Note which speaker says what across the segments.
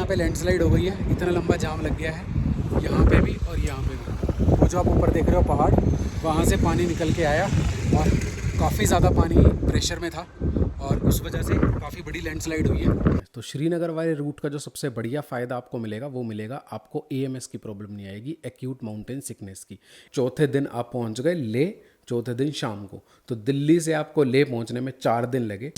Speaker 1: पे लैंडस्लाइड हो गई है, इतना लंबा जाम लग गया है यहाँ पे भी और यहाँ पे भी। वो जो आप ऊपर देख रहे हो पहाड़, वहाँ से पानी निकल के आया और काफ़ी ज़्यादा पानी प्रेशर में था और उस वजह से काफ़ी बड़ी लैंडस्लाइड हुई है। तो श्रीनगर वाले रूट का जो सबसे बढ़िया फ़ायदा आपको मिलेगा वो मिलेगा आपको एएमएस की प्रॉब्लम नहीं आएगी, एक्यूट माउंटेन सिकनेस की। चौथे दिन आप पहुंच गए ले, चौथे दिन शाम को। तो दिल्ली से आपको ले पहुंचने में 4 दिन लगे।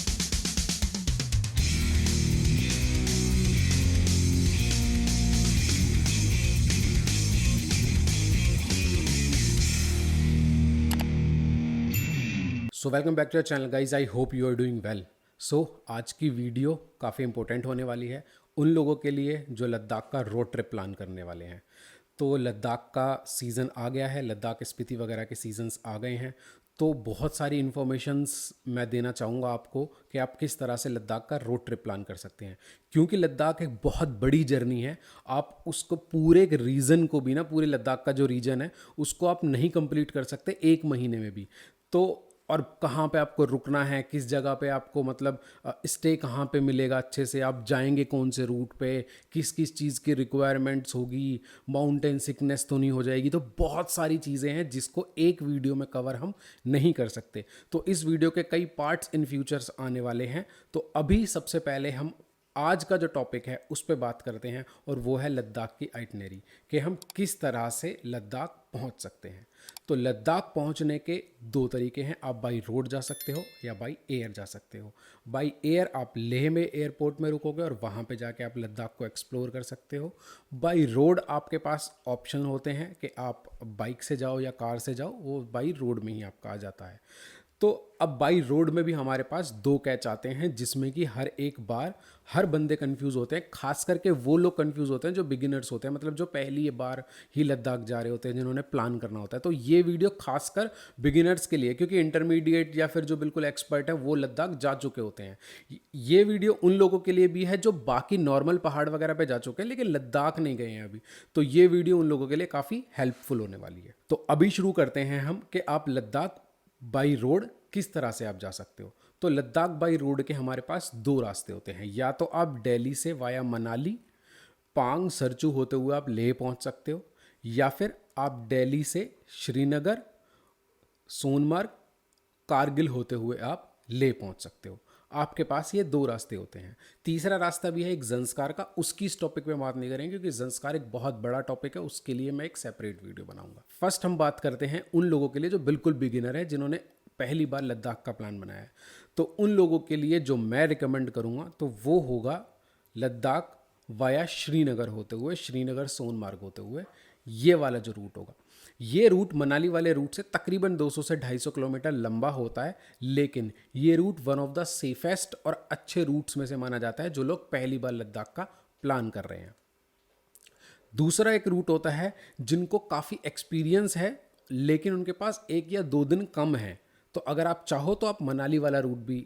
Speaker 1: So welcome back to your channel guys, I hope you are doing well. So आज की वीडियो काफ़ी इंपॉर्टेंट होने वाली है उन लोगों के लिए जो लद्दाख का रोड ट्रिप प्लान करने वाले हैं। तो लद्दाख का सीज़न आ गया है, लद्दाख स्पीति वगैरह के सीजन्स आ गए हैं। तो बहुत सारी इन्फॉर्मेशंस मैं देना चाहूँगा आपको कि आप किस तरह से लद्दाख का रोड ट्रिप प्लान कर सकते हैं, क्योंकि लद्दाख एक बहुत बड़ी जर्नी है। आप उसको पूरे एक रीजन को भी ना, पूरे लद्दाख का जो रीजन है उसको आप नहीं कंप्लीट कर सकते एक महीने में भी। तो और कहाँ पे आपको रुकना है, किस जगह पे आपको मतलब स्टे कहाँ पे मिलेगा, अच्छे से आप जाएंगे कौन से रूट पे, किस किस चीज़ की रिक्वायरमेंट्स होगी, माउंटेन सिकनेस तो नहीं हो जाएगी। तो बहुत सारी चीज़ें हैं जिसको एक वीडियो में कवर हम नहीं कर सकते। तो इस वीडियो के कई पार्ट्स इन फ्यूचर्स आने वाले हैं। तो अभी सबसे पहले हम आज का जो टॉपिक है उस पर बात करते हैं और वो है लद्दाख की आइटनरी, कि हम किस तरह से लद्दाख पहुंच सकते हैं। तो लद्दाख पहुंचने के दो तरीके हैं, आप बाई रोड जा सकते हो या बाई एयर जा सकते हो। बाई एयर आप लेह में एयरपोर्ट में रुकोगे और वहाँ पे जाके आप लद्दाख को एक्सप्लोर कर सकते हो। बाई रोड आपके पास ऑप्शन होते हैं कि आप बाइक से जाओ या कार से जाओ, वो बाई रोड में ही आपका आ जाता है। तो अब बाई रोड में भी हमारे पास दो कैच आते हैं, जिसमें कि हर एक बार हर बंदे कंफ्यूज होते हैं। खास करके वो लोग कंफ्यूज होते हैं जो बिगिनर्स होते हैं, मतलब जो पहली बार ही लद्दाख जा रहे होते हैं, जिन्होंने प्लान करना होता है। तो ये वीडियो खासकर बिगिनर्स के लिए, क्योंकि इंटरमीडिएट या फिर जो बिल्कुल एक्सपर्ट है वो लद्दाख जा चुके होते हैं। ये वीडियो उन लोगों के लिए भी है जो बाकी नॉर्मल पहाड़ वगैरह पे जा चुके हैं लेकिन लद्दाख नहीं गए हैं अभी। तो ये वीडियो उन लोगों के लिए काफ़ी हेल्पफुल होने वाली है। तो अभी शुरू करते हैं हम कि आप लद्दाख बाई रोड किस तरह से आप जा सकते हो। तो लद्दाख बाई रोड के हमारे पास दो रास्ते होते हैं। या तो आप दिल्ली से वाया मनाली, पांग, सरचू होते हुए आप लेह पहुंच सकते हो, या फिर आप दिल्ली से श्रीनगर, सोनमर्ग, कारगिल होते हुए आप लेह पहुंच सकते हो। आपके पास ये दो रास्ते होते हैं। तीसरा रास्ता भी है एक ज़ंस्कार का, उसकी इस टॉपिक पे बात नहीं करेंगे क्योंकि ज़ंस्कार एक बहुत बड़ा टॉपिक है, उसके लिए मैं एक सेपरेट वीडियो बनाऊंगा। फर्स्ट हम बात करते हैं उन लोगों के लिए जो बिल्कुल बिगिनर है, जिन्होंने पहली बार लद्दाख का प्लान बनाया है। तो उन लोगों के लिए जो मैं रिकमेंड करूंगा तो वो होगा लद्दाख वाया श्रीनगर होते हुए, श्रीनगर सोनमार्ग होते हुए, ये वाला जो रूट होगा। ये रूट मनाली वाले रूट से तकरीबन 200 से 250 किलोमीटर लंबा होता है, लेकिन ये route one of the safest और अच्छे रूट्स में से माना जाता है जो लोग पहली बार लद्दाख का प्लान कर रहे हैं। दूसरा एक रूट होता है जिनको काफ़ी एक्सपीरियंस है लेकिन उनके पास 1 या 2 दिन कम है। तो अगर आप चाहो तो आप मनाली वाला रूट भी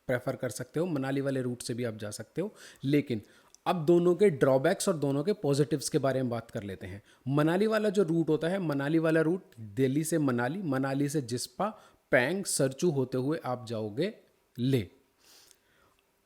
Speaker 1: प्रेफर कर सकते हो, मनाली वाले रूट से भी आप जा सकते हो। लेकिन अब दोनों के ड्रॉबैक्स और दोनों के पॉजिटिव्स के बारे में बात कर लेते हैं। मनाली वाला जो रूट होता है, मनाली वाला रूट दिल्ली से मनाली, मनाली से जिस्पा, पैंग, सरचू होते हुए आप जाओगे ले।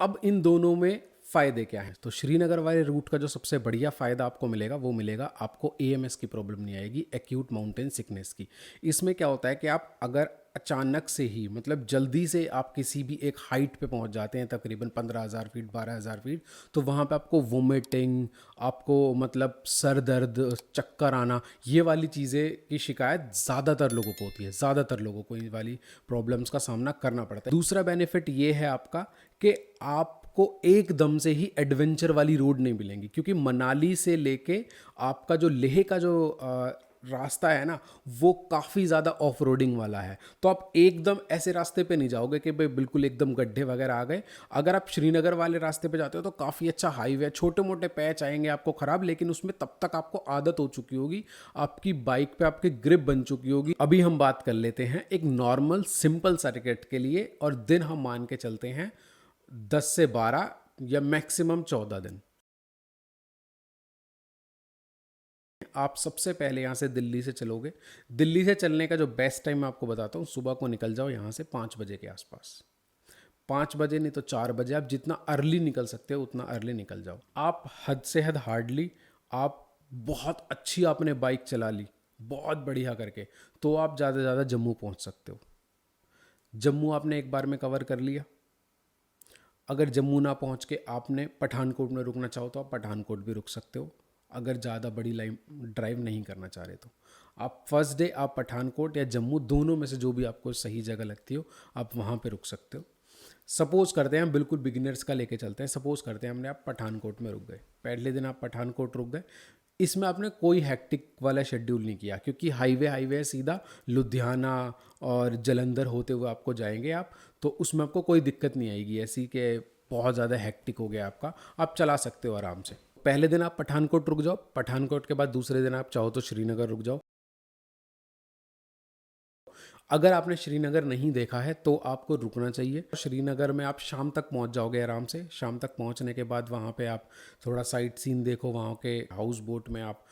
Speaker 1: अब इन दोनों में फ़ायदे क्या हैं? तो श्रीनगर वाले रूट का जो सबसे बढ़िया फ़ायदा आपको मिलेगा वो मिलेगा आपको एएमएस की प्रॉब्लम नहीं आएगी, एक्यूट माउंटेन सिकनेस की। इसमें क्या होता है कि आप अगर अचानक से ही मतलब जल्दी से आप किसी भी एक हाइट पे पहुंच जाते हैं, तकरीबन 15,000 फीट, 12,000 फीट, तो वहाँ पे आपको वोमिटिंग, आपको मतलब सर दर्द, चक्कर आना, ये वाली चीज़ें की शिकायत ज़्यादातर लोगों को होती है। ज़्यादातर लोगों को ये वाली प्रॉब्लम्स का सामना करना पड़ता है। दूसरा बेनिफिट ये है आपका कि आपको एकदम से ही एडवेंचर वाली रोड नहीं मिलेंगी, क्योंकि मनाली से लेके आपका जो लेह का जो रास्ता है ना, वो काफ़ी ज़्यादा ऑफ रोडिंग वाला है। तो आप एकदम ऐसे रास्ते पे नहीं जाओगे कि भाई बिल्कुल एकदम गड्ढे वगैरह आ गए। अगर आप श्रीनगर वाले रास्ते पे जाते हो तो काफ़ी अच्छा हाईवे है, छोटे मोटे पैच आएंगे आपको ख़राब, लेकिन उसमें तब तक आपको आदत हो चुकी होगी, आपकी बाइक पे आपकी ग्रिप बन चुकी होगी। अभी हम बात कर लेते हैं एक नॉर्मल सिंपल सर्किट के लिए, और दिन हम मान के चलते हैं 10 से 12 या मैक्सिमम 14 दिन। आप सबसे पहले यहाँ से दिल्ली से चलोगे। दिल्ली से चलने का जो बेस्ट टाइम मैं आपको बताता हूँ, सुबह को निकल जाओ यहाँ से 5 बजे के आसपास। 5 बजे नहीं तो 4 बजे, आप जितना अर्ली निकल सकते हो उतना अर्ली निकल जाओ। आप हद से हद हार्डली, आप बहुत अच्छी आपने बाइक चला ली बहुत बढ़िया करके, तो आप ज़्यादा से ज़्यादा जम्मू पहुंच सकते हो। जम्मू आपने एक बार में कवर कर लिया। अगर जम्मू ना पहुंच के आपने पठानकोट में रुकना चाहो तो आप पठानकोट भी रुक सकते हो, अगर ज़्यादा बड़ी लाइन ड्राइव नहीं करना चाह रहे तो। आप फर्स्ट डे आप पठानकोट या जम्मू, दोनों में से जो भी आपको सही जगह लगती हो आप वहाँ पे रुक सकते हो। सपोज़ करते हैं, हम बिल्कुल बिगिनर्स का लेके चलते हैं। सपोज़ करते हैं हमने आप पठानकोट में रुक गए, पहले दिन आप पठानकोट रुक गए। इसमें आपने कोई हैक्टिक वाला शेड्यूल नहीं किया, क्योंकि हाईवे है सीधा लुधियाना और जलंधर होते हुए आपको जाएंगे आप, तो उसमें आपको कोई दिक्कत नहीं आएगी ऐसी कि बहुत ज़्यादा हैक्टिक हो गया आपका, आप चला सकते हो आराम से। पहले दिन आप पठानकोट रुक जाओ, पठानकोट के बाद दूसरे दिन आप चाहो तो श्रीनगर रुक जाओ। अगर आपने श्रीनगर नहीं देखा है तो आपको रुकना चाहिए। श्रीनगर में आप शाम तक पहुंच जाओगे आराम से। शाम तक पहुंचने के बाद वहाँ पे आप थोड़ा साइट सीन देखो, वहाँ के हाउस बोट में आप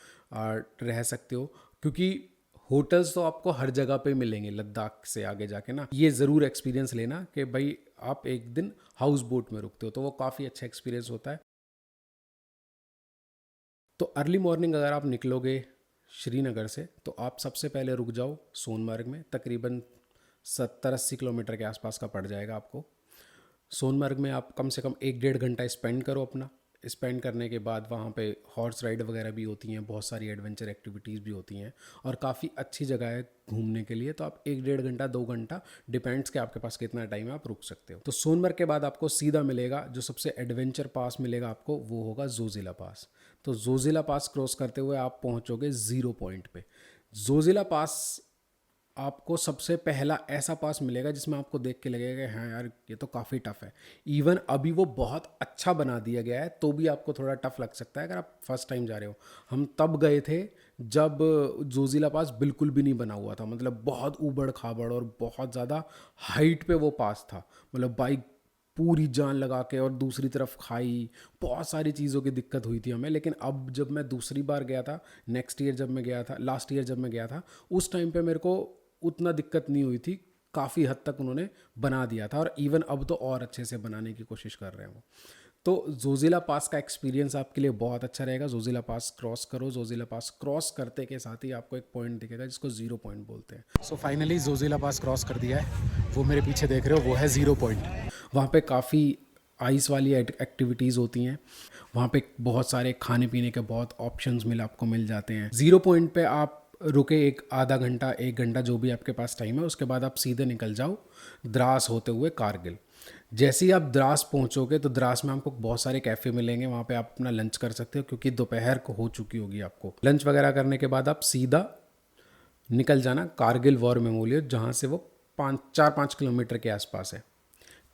Speaker 1: रह सकते हो, क्योंकि होटल्स तो आपको हर जगह पे मिलेंगे लद्दाख से आगे जाके ना। ये ज़रूर एक्सपीरियंस लेना कि भाई आप एक दिन हाउस बोट में रुकते हो, तो वो काफ़ी अच्छा एक्सपीरियंस होता है। तो अर्ली मॉर्निंग अगर आप निकलोगे श्रीनगर से तो आप सबसे पहले रुक जाओ सोनमर्ग में। तकरीबन 70-80 किलोमीटर के आसपास का पड़ जाएगा आपको। सोनमर्ग में आप कम से कम 1-1.5 घंटा स्पेंड करो अपना। स्पेंड करने के बाद वहाँ पे हॉर्स राइड वगैरह भी होती हैं, बहुत सारी एडवेंचर एक्टिविटीज़ भी होती हैं और काफ़ी अच्छी जगह है घूमने के लिए। तो आप 1-1.5 घंटा 2 घंटा, डिपेंड्स कि आपके पास कितना टाइम है, आप रुक सकते हो। तो सोनमर्ग के बाद आपको सीधा मिलेगा, जो सबसे एडवेंचर पास मिलेगा आपको वो होगा जोजिला पास। तो जोजिला पास क्रॉस करते हुए आप पहुँचोगे ज़ीरो पॉइंट पे। जोजिला पास आपको सबसे पहला ऐसा पास मिलेगा जिसमें आपको देख के लगेगा कि हाँ यार ये तो काफ़ी टफ है। इवन अभी वो बहुत अच्छा बना दिया गया है तो भी आपको थोड़ा टफ लग सकता है अगर आप फर्स्ट टाइम जा रहे हो। हम तब गए थे जब जोजिला पास बिल्कुल भी नहीं बना हुआ था, मतलब बहुत ऊबड़ खाबड़ और बहुत ज़्यादा हाइट पे वो पास था। मतलब बाइक पूरी जान लगा के और दूसरी तरफ खाई, बहुत सारी चीज़ों की दिक्कत हुई थी हमें। लेकिन अब जब मैं दूसरी बार गया था, नेक्स्ट ईयर जब मैं गया था, लास्ट ईयर जब मैं गया था, उस टाइम पे मेरे को उतना दिक्कत नहीं हुई थी। काफ़ी हद तक उन्होंने बना दिया था और इवन अब तो और अच्छे से बनाने की कोशिश कर रहे हैं वो। तो जोजिला पास का एक्सपीरियंस आपके लिए बहुत अच्छा रहेगा। जोजिला पास क्रॉस करो। जोजिला पास क्रॉस करते के साथ ही आपको एक पॉइंट दिखेगा जिसको ज़ीरो पॉइंट बोलते हैं। सो फाइनली जोजिला पास क्रॉस कर दिया है। वो मेरे पीछे देख रहे हो वो है ज़ीरो पॉइंट। वहाँ पे काफ़ी आइस वाली एक्टिविटीज़ होती हैं। वहाँ पे बहुत सारे खाने पीने के बहुत ऑप्शंस आपको मिल जाते हैं। ज़ीरो पॉइंट पे आप रुके एक आधा घंटा 1 घंटा जो भी आपके पास टाइम है, उसके बाद आप सीधे निकल जाओ द्रास होते हुए कारगिल। जैसे ही आप द्रास पहुंचोगे तो द्रास में आपको बहुत सारे कैफ़े मिलेंगे, वहाँ पे आप अपना लंच कर सकते हो क्योंकि दोपहर को हो चुकी होगी आपको। लंच वगैरह करने के बाद आप सीधा निकल जाना कारगिल वॉर मेमोरियल, जहाँ से वो 4-5 किलोमीटर के आसपास है।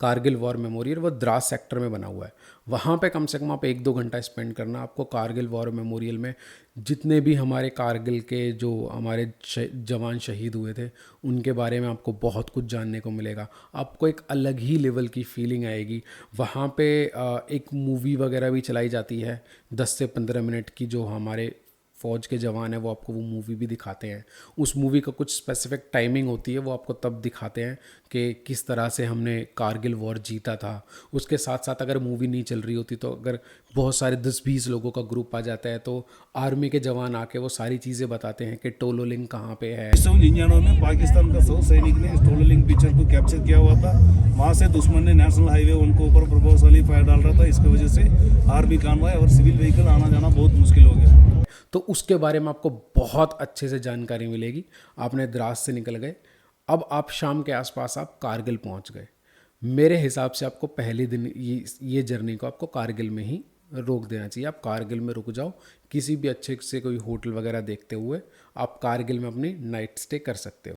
Speaker 1: कारगिल वॉर मेमोरियल वो द्रास सेक्टर में बना हुआ है। वहाँ पे कम से कम आप 1-2 घंटा स्पेंड करना। आपको कारगिल वॉर मेमोरियल में जितने भी हमारे कारगिल के जो हमारे जवान शहीद हुए थे उनके बारे में आपको बहुत कुछ जानने को मिलेगा। आपको एक अलग ही लेवल की फीलिंग आएगी। वहाँ पे एक मूवी वगैरह भी चलाई जाती है 10 से 15 मिनट की, जो हमारे फ़ौज के जवान हैं वो आपको वो मूवी भी दिखाते हैं। उस मूवी का कुछ स्पेसिफिक टाइमिंग होती है, वो आपको तब दिखाते हैं कि किस तरह से हमने कारगिल वॉर जीता था। उसके साथ साथ अगर मूवी नहीं चल रही होती तो अगर बहुत सारे 10-20 लोगों का ग्रुप आ जाता है तो आर्मी के जवान आके वो सारी चीज़ें बताते हैं कि टोलोलिंग कहाँ पे है।
Speaker 2: 1999 में पाकिस्तान का 100 सैनिक ने टोलोलिंग पिक्चर को कैप्चर किया हुआ था। वहाँ से दुश्मन ने नेशनल हाईवे उनको ऊपर प्रभावशाली फायर डाल रहा था। इसकी वजह से आर्मी कानवाई और सिविल व्हीकल आना जाना बहुत मुश्किल हो गया।
Speaker 1: तो उसके बारे में आपको बहुत अच्छे से जानकारी मिलेगी। आपने द्रास से निकल गए, अब आप शाम के आसपास आप कारगिल पहुंच गए। मेरे हिसाब से आपको पहले दिन ये जर्नी को आपको कारगिल में ही रोक देना चाहिए। आप कारगिल में रुक जाओ, किसी भी अच्छे से कोई होटल वगैरह देखते हुए आप कारगिल में अपनी नाइट स्टे कर सकते हो।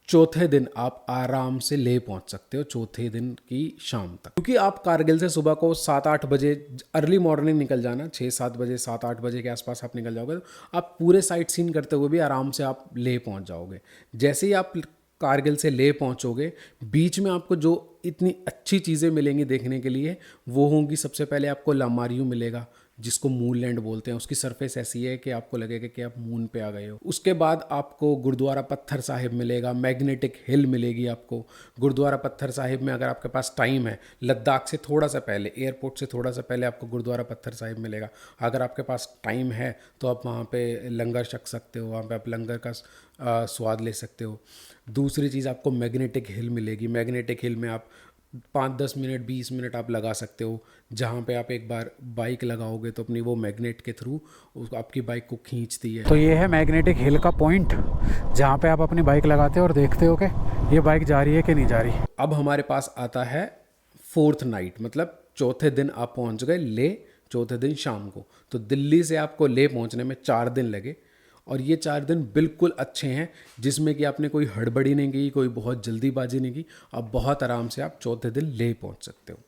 Speaker 1: चौथे दिन आप आराम से ले पहुंच सकते हो, चौथे दिन की शाम तक, क्योंकि आप कारगिल से सुबह को 7-8 बजे अर्ली मॉर्निंग निकल जाना। 6-7 बजे 7-8 बजे के आसपास आप निकल जाओगे तो आप पूरे साइट सीन करते हुए भी आराम से आप ले पहुंच जाओगे। जैसे ही आप कारगिल से ले पहुंचोगे, बीच में आपको जो इतनी अच्छी चीज़ें मिलेंगी देखने के लिए। वो होंगी, सबसे पहले आपको लामारियू मिलेगा जिसको मून लैंड बोलते हैं। उसकी सरफेस ऐसी है कि आपको लगेगा कि आप मून पे आ गए हो। उसके बाद आपको गुरुद्वारा पत्थर साहिब मिलेगा, मैग्नेटिक हिल मिलेगी आपको। गुरुद्वारा पत्थर साहिब में अगर आपके पास टाइम है, लद्दाख से थोड़ा सा पहले, एयरपोर्ट से थोड़ा सा पहले आपको गुरुद्वारा पत्थर साहिब मिलेगा। अगर आपके पास टाइम है तो आप वहाँ पे लंगर छक सकते हो, वहाँ पे आप लंगर का स्वाद ले सकते हो। दूसरी चीज़ आपको मैग्नेटिक हिल मिलेगी। मैग्नेटिक हिल में आप 5-10 मिनट 20 मिनट आप लगा सकते हो, जहाँ पे आप एक बार बाइक लगाओगे तो अपनी वो मैग्नेट के थ्रू आपकी बाइक को खींचती है।
Speaker 3: तो ये है मैग्नेटिक हिल का पॉइंट, जहाँ पे आप अपनी बाइक लगाते हो और देखते हो कि ये बाइक जा रही है कि नहीं जा रही।
Speaker 1: अब हमारे पास आता है 4th नाइट, मतलब चौथे दिन आप पहुँच गए ले, चौथे दिन शाम को। तो दिल्ली से आपको ले पहुँचने में 4 दिन लगे, और ये 4 दिन बिल्कुल अच्छे हैं, जिसमें कि आपने कोई हड़बड़ी नहीं की, कोई बहुत जल्दीबाजी नहीं की। आप बहुत आराम से आप चौथे दिन ले पहुँच सकते हो।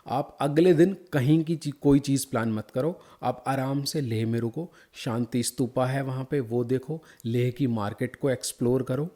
Speaker 1: आप अगले दिन कहीं की कोई चीज़ प्लान मत करो, आप आराम से लेह में रुको। शांति स्तूपा है वहाँ पे, वो देखो। लेह की मार्केट को एक्सप्लोर करो,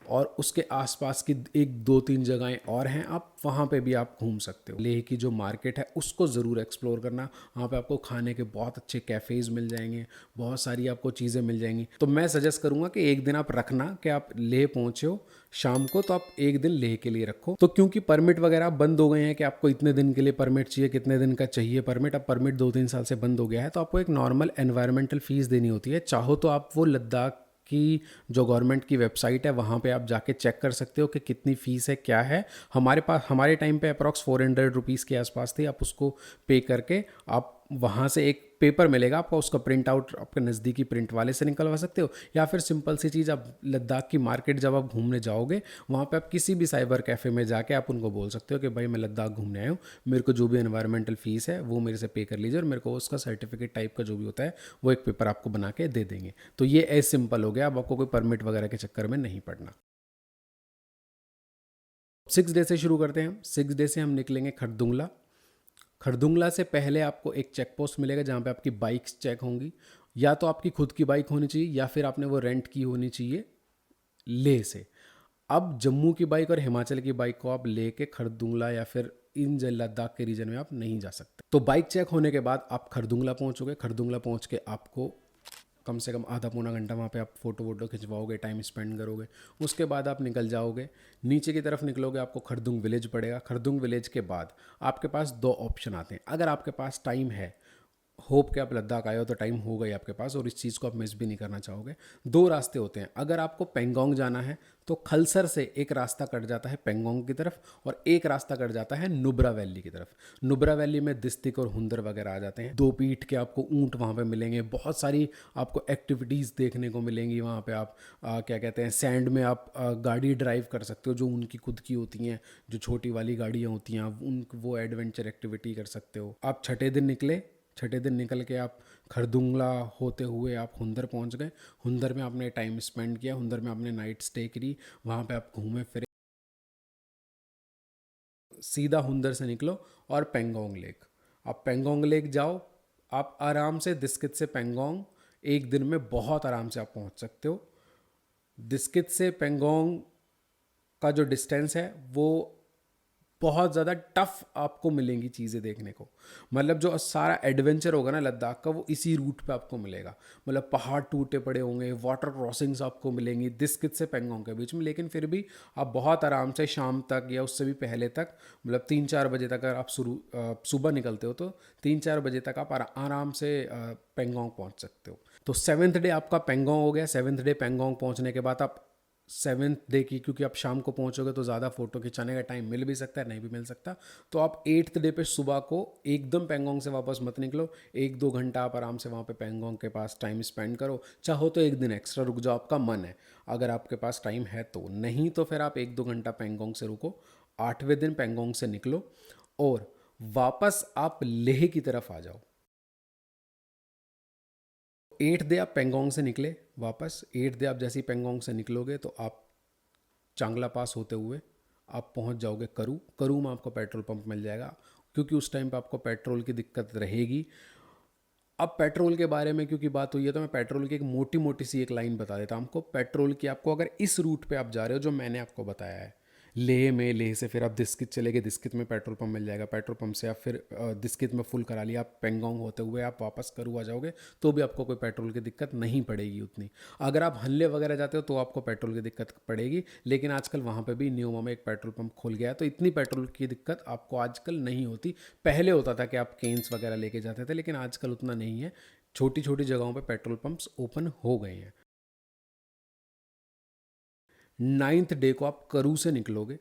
Speaker 1: और उसके आसपास की 1-2-3 जगहें और हैं, आप वहाँ पे भी आप घूम सकते हो। लेह की जो मार्केट है उसको ज़रूर एक्सप्लोर करना। वहाँ पे आपको खाने के बहुत अच्छे कैफ़ेज़ मिल जाएंगे, बहुत सारी आपको चीज़ें मिल जाएंगी। तो मैं सजेस्ट करूँगा कि एक दिन आप रखना कि आप लेह पहुँचे हो शाम को, तो आप एक दिन लेह के लिए रखो। तो क्योंकि परमिट वगैरह बंद हो गए हैं कि आपको इतने दिन के लिए परमिट चाहिए, कितने दिन का चाहिए परमिट, अब परमिट 2-3 साल से बंद हो गया है, तो आपको एक नॉर्मल एनवायरमेंटल फ़ीस देनी होती है। चाहो तो आप वो लद्दाख की जो गवर्नमेंट की वेबसाइट है वहाँ पे आप जाके चेक कर सकते हो कि कितनी फ़ीस है, क्या है। हमारे टाइम पे अप्रॉक्स 400 रुपीज़ के आसपास थी। आप उसको पे करके आप वहाँ से एक पेपर मिलेगा आपको, उसका प्रिंट आउट आपके नज़दीकी प्रिंट वाले से निकलवा सकते हो। या फिर सिंपल सी चीज़, आप लद्दाख की मार्केट जब आप घूमने जाओगे, वहाँ पे आप किसी भी साइबर कैफ़े में जाके आप उनको बोल सकते हो कि भाई मैं लद्दाख घूमने आया हूँ, मेरे को जो भी एनवायरमेंटल फ़ीस है वो मेरे से पे कर लीजिए, और मेरे को उसका सर्टिफिकेट टाइप का जो भी होता है वो एक पेपर आपको बना के दे देंगे। तो ये एज सिंपल हो गया, अब आपको कोई परमिट वगैरह के चक्कर में नहीं पड़ना। 6 डे से शुरू करते हैं हम। 6 डे से हम निकलेंगे खरदुंगला। खरदुंगला से पहले आपको एक चेक पोस्ट मिलेगा जहाँ पे आपकी बाइक्स चेक होंगी। या तो आपकी खुद की बाइक होनी चाहिए, या फिर आपने वो रेंट की होनी चाहिए लेह से। अब जम्मू की बाइक और हिमाचल की बाइक को आप लेके खरदुंगला या फिर इन लद्दाख के रीजन में आप नहीं जा सकते। तो बाइक चेक होने के बाद आप खरदुंगला पहुँचोगे। खरदुंगला पहुँच के आपको कम से कम आधा पौना घंटा वहाँ पे आप फ़ोटो वोटो खिंचवाओगे, टाइम स्पेंड करोगे। उसके बाद आप निकल जाओगे, नीचे की तरफ निकलोगे, आपको खरदुंग विलेज पड़ेगा। खरदुंग विलेज के बाद आपके पास 2 ऑप्शन आते हैं। अगर आपके पास टाइम है, होप कि आप लद्दाख आए हो तो टाइम होगा ही आपके पास, और इस चीज़ को आप मिस भी नहीं करना चाहोगे। 2 रास्ते होते हैं। अगर आपको पेंगोंग जाना है तो खलसर से एक रास्ता कट जाता है पेंगोंग की तरफ, और एक रास्ता कट जाता है नुब्रा वैली की तरफ। नुब्रा वैली में दिस्तिक और हुंदर वगैरह आ जाते हैं। 2 पीठ के आपको ऊँट वहाँ पे मिलेंगे। बहुत सारी आपको एक्टिविटीज़ देखने को मिलेंगी वहाँ पे। आप क्या कहते हैं, सैंड में आप गाड़ी ड्राइव कर सकते हो जो उनकी खुद की होती हैं, जो छोटी वाली गाड़ियाँ होती हैं, उन वो एडवेंचर एक्टिविटी कर सकते हो। आप छठे दिन निकले। छठे दिन निकल के आप खरदुंगला होते हुए आप हुंदर पहुंच गए। हुंदर में आपने टाइम स्पेंड किया, हुंदर में आपने नाइट स्टे करी, वहाँ पे आप घूमे फिरे। सीधा हुंदर से निकलो और पेंगोंग लेक। आप पेंगोंग लेक जाओ। आप आराम से दिस्कित से पेंगोंग एक दिन में बहुत आराम से आप पहुँच सकते हो। दिस्कित से पेंगोंग का जो डिस्टेंस है वो बहुत ज़्यादा टफ आपको मिलेंगी चीज़ें देखने को। मतलब जो सारा एडवेंचर होगा ना लद्दाख का, वो इसी रूट पे आपको मिलेगा। मतलब पहाड़ टूटे पड़े होंगे, वाटर क्रॉसिंग्स आपको मिलेंगी दिस्कित से पेंगोंग के बीच में। लेकिन फिर भी आप बहुत आराम से शाम तक या उससे भी पहले तक, मतलब 3-4 बजे तक अगर आप सुबह निकलते हो तो 3-4 बजे तक आप आराम से पेंगोंग पहुँच सकते हो। तो 7th डे आपका पेंगोंग हो गया। 7th डे पेंगोंग पहुँचने के बाद आप 7th डे की, क्योंकि आप शाम को पहुंचोगे तो ज़्यादा फ़ोटो खिंचाने का टाइम मिल भी सकता है, नहीं भी मिल सकता, तो आप 8th डे पे सुबह को एकदम पेंगोंग से वापस मत निकलो। 1-2 घंटा आप आराम से वहाँ पे पेंगोंग के पास टाइम स्पेंड करो। चाहो तो एक दिन एक्स्ट्रा रुक जाओ, आपका मन है, अगर आपके पास टाइम है तो। नहीं तो फिर आप 1-2 घंटा पेंगोंग से रुको। 8वें दिन पेंगोंग से निकलो और वापस आप लेह की तरफ आ जाओ। 8th डे आप पेंगोंग से निकले वापस। 8th डे आप जैसे ही पेंगोंग से निकलोगे तो आप चांगला पास होते हुए आप पहुंच जाओगे करू। करू में आपको पेट्रोल पंप मिल जाएगा, क्योंकि उस टाइम पे आपको पेट्रोल की दिक्कत रहेगी। अब पेट्रोल के बारे में क्योंकि बात हुई है तो मैं पेट्रोल की एक मोटी मोटी सी एक लाइन बता देता हूँ आपको। पेट्रोल की आपको, अगर इस रूट पे आप जा रहे हो जो मैंने आपको बताया है, लेह से फिर आप दिस्कित चले गए, दिस्कित में पेट्रोल पंप मिल जाएगा, पेट्रोल पंप से आप फिर दिस्कित में फुल करा लिया, आप पेंगोंग होते हुए आप वापस करू आ जाओगे तो भी आपको कोई पेट्रोल की दिक्कत नहीं पड़ेगी उतनी। अगर आप हनले वगैरह जाते हो तो आपको पेट्रोल की दिक्कत पड़ेगी, लेकिन आजकल वहाँ पे भी न्यूमा में एक पेट्रोल पंप खुल गया है तो इतनी पेट्रोल की दिक्कत आपको आजकल नहीं होती। पहले होता था कि आप केन्स वगैरह लेके जाते थे, लेकिन आजकल उतना नहीं है, छोटी छोटी जगहों पे पेट्रोल पंप्स ओपन हो गए हैं। 9th डे को आप करू से निकलोगे,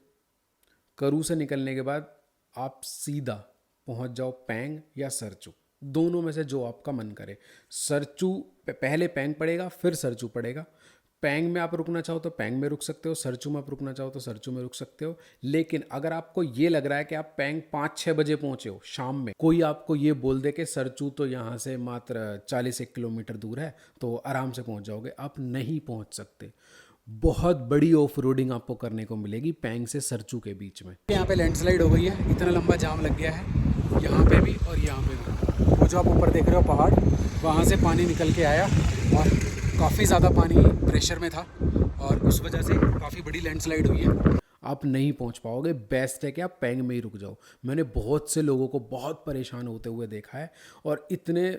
Speaker 1: करू से निकलने के बाद आप सीधा पहुंच जाओ पैंग या सरचू, दोनों में से जो आपका मन करे। सरचू पहले पैंग पड़ेगा फिर सरचू पड़ेगा। पैंग में आप रुकना चाहो तो पैंग में रुक सकते हो, सरचू में आप रुकना चाहो तो सरचू में रुक सकते हो। लेकिन अगर आपको ये लग रहा है कि आप पैंग 5-6 बजे पहुंचे हो शाम में, कोई आपको ये बोल दे कि सरचू तो यहाँ से मात्र 40 किलोमीटर दूर है तो आराम से पहुंच जाओगे, आप नहीं पहुंच सकते। बहुत बड़ी ऑफ रोडिंग आपको करने को मिलेगी पैंग से सरचू के बीच में।
Speaker 3: यहाँ पे लैंडस्लाइड हो गई है, इतना लंबा जाम लग गया है यहाँ पे भी और यहाँ पे भी। वो जो आप ऊपर देख रहे हो पहाड़, वहाँ से पानी निकल के आया और काफ़ी ज़्यादा पानी प्रेशर में था और उस वजह से काफ़ी बड़ी लैंडस्लाइड हुई है।
Speaker 1: आप नहीं पहुंच पाओगे, बेस्ट है कि आप पैंग में ही रुक जाओ। मैंने बहुत से लोगों को बहुत परेशान होते हुए देखा है और इतने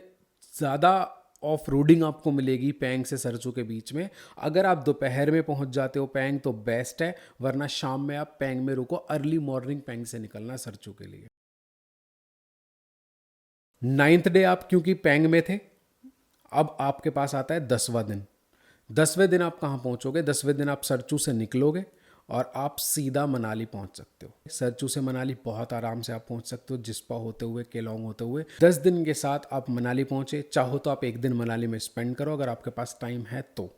Speaker 1: ज़्यादा ऑफ रोडिंग आपको मिलेगी पैंग से सरचू के बीच में। अगर आप दोपहर में पहुंच जाते हो पैंग तो बेस्ट है, वरना शाम में आप पैंग में रुको, अर्ली मॉर्निंग पैंग से निकलना सरचू के लिए। 9th डे आप क्योंकि पैंग में थे, अब आपके पास आता है 10वां दिन। 10वें दिन आप कहाँ पहुँचोगे? 10वें दिन आप सरचू से निकलोगे और आप सीधा मनाली पहुंच सकते हो। सरचू से मनाली बहुत आराम से आप पहुंच सकते हो, जिस्पा होते हुए, केलोंग होते हुए। 10 दिन के साथ आप मनाली पहुंचे। चाहो तो आप एक दिन मनाली में स्पेंड करो अगर आपके पास टाइम है तो,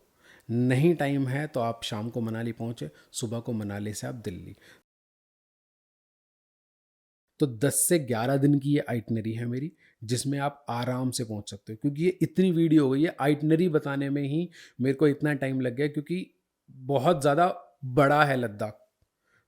Speaker 1: नहीं टाइम है तो आप शाम को मनाली पहुंचे, सुबह को मनाली से आप दिल्ली। तो 10 से 11 दिन की ये आइटनरी है मेरी, जिसमें आप आराम से पहुंच सकते हो। क्योंकि ये इतनी वीडियो हो गई है, आइटनरी बताने में ही मेरे को इतना टाइम लग गया क्योंकि बहुत ज़्यादा बड़ा है लद्दाख।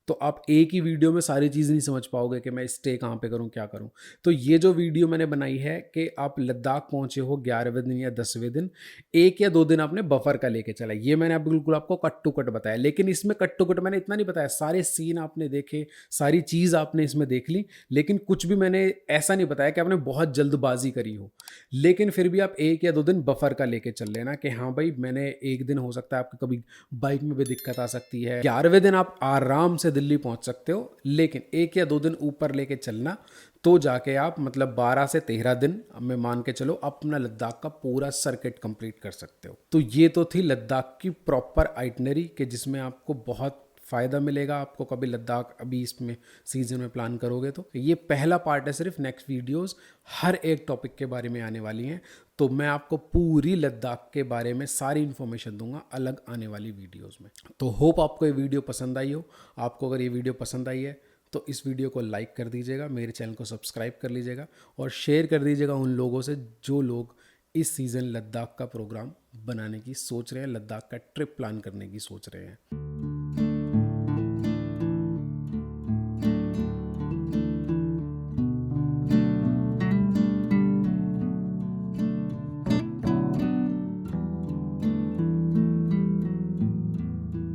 Speaker 1: तो आप एक ही वीडियो में सारी चीज़ नहीं समझ पाओगे कि मैं स्टे कहाँ पे करूँ, क्या करूँ। तो ये जो वीडियो मैंने बनाई है कि आप लद्दाख पहुँचे हो 11वें दिन या 10वें दिन, 1 या 2 दिन आपने बफर का लेके चला, ये मैंने बिल्कुल आपको कट टू कट बताया। लेकिन इसमें कट टू कट मैंने इतना नहीं बताया, सारे सीन आपने देखे, सारी चीज़ आपने इसमें देख ली, लेकिन कुछ भी मैंने ऐसा नहीं बताया कि आपने बहुत जल्दबाजी करी हो। लेकिन फिर भी आप 1 या 2 दिन बफर का लेके चल लेना कि हाँ भाई, मैंने एक दिन हो सकता है आपको कभी बाइक में भी दिक्कत आ सकती है। 11वें दिन आप आराम से दिल्ली पहुंच सकते हो, लेकिन 1 या 2 दिन ऊपर लेके चलना, तो जाके आप मतलब 12 से 13 दिन में मान के चलो अपना लद्दाख का पूरा सर्किट कंप्लीट कर सकते हो। तो ये तो थी लद्दाख की प्रॉपर आइटनरी कि जिसमें आपको बहुत फ़ायदा मिलेगा। आपको कभी लद्दाख अभी इसमें सीजन में प्लान करोगे तो ये पहला पार्ट है सिर्फ। नेक्स्ट वीडियोस हर एक टॉपिक के बारे में आने वाली हैं, तो मैं आपको पूरी लद्दाख के बारे में सारी इन्फॉर्मेशन दूंगा अलग आने वाली वीडियोस में। तो होप आपको ये वीडियो पसंद आई हो। आपको अगर ये वीडियो पसंद आई है तो इस वीडियो को लाइक कर दीजिएगा, मेरे चैनल को सब्सक्राइब कर लीजिएगा और शेयर कर दीजिएगा उन लोगों से जो लोग इस सीज़न लद्दाख का प्रोग्राम बनाने की सोच रहे हैं, लद्दाख का ट्रिप प्लान करने की सोच रहे हैं।